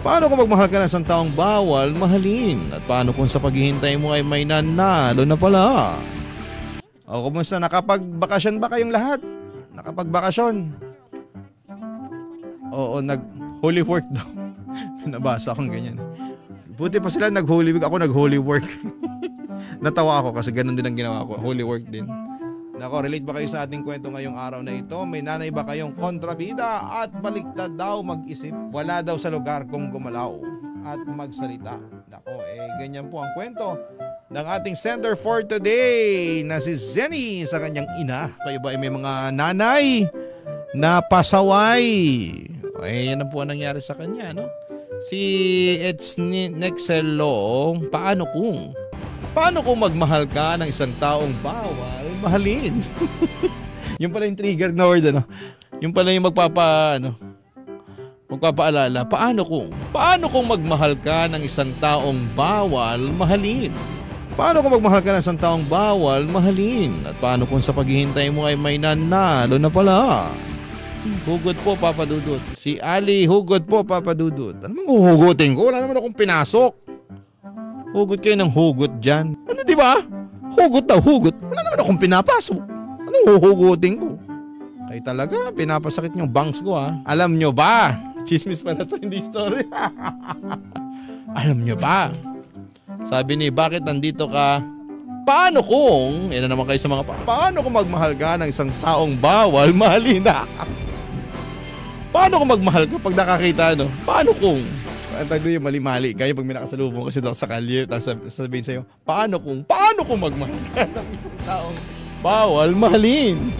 Paano kung magmahal ka ng isang taong bawal mahalin? At paano kung sa paghihintay mo ay may nanalo na pala? O kumusta? Nakapagbakasyon ba kayong lahat? Nakapagbakasyon? Oo, nag-holy work daw. Pinabasa akong ganyan. Buti pa sila nag-holy week. Ako nag-holy work. Natawa ako kasi ganun din ang ginawa ko. Holy work din. Nako, relate ba kayo sa ating kwento ngayong araw na ito? May nanay ba kayong kontrabida at baliktad daw mag-isip? Wala daw sa lugar kung gumalaw at magsalita. Nako, ganyan po ang kwento ng ating center for today na si Zenny sa kanyang ina. Kayo ba may mga nanay na pasaway? Yan po ang nangyari sa kanya, no? Si It's Nexelo, paano kung magmahal ka ng isang taong bawal mahalin? Yung pala yung trigger na word, ano? Yung pala yung magpapaalala. Paano kung magmahal ka ng isang taong bawal mahalin? Paano kung magmahal ka ng isang taong bawal mahalin? At paano kung sa paghihintay mo ay may nanalo na pala? Hugot po, Papa Dudut. Si Ali, hugot po, Papa Dudut. Ano mang huhugutin ko? Wala naman akong pinasok. Hugot kayo ng hugot dyan. Ano, di ba? Hugot daw, hugot. Wala naman akong pinapasok. Anong huhugutin ko? Kayo talaga, pinapasakit yung bangs ko, ha? Alam nyo ba? Chismis pala to, hindi story. Alam nyo ba? Sabi ni, bakit nandito ka? Paano kung, na naman kayo sa mga paano kung magmahal ka ng isang taong bawal mahalin na? Paano kung magmahal ka pag nakakita, no? Paano kung? Tayo yung mali-mali. Kaya pag may nakasalubong kasi sa kalye, tapos sabihin sa'yo, paano kung magmahal ka ng isang taong bawal mahalin?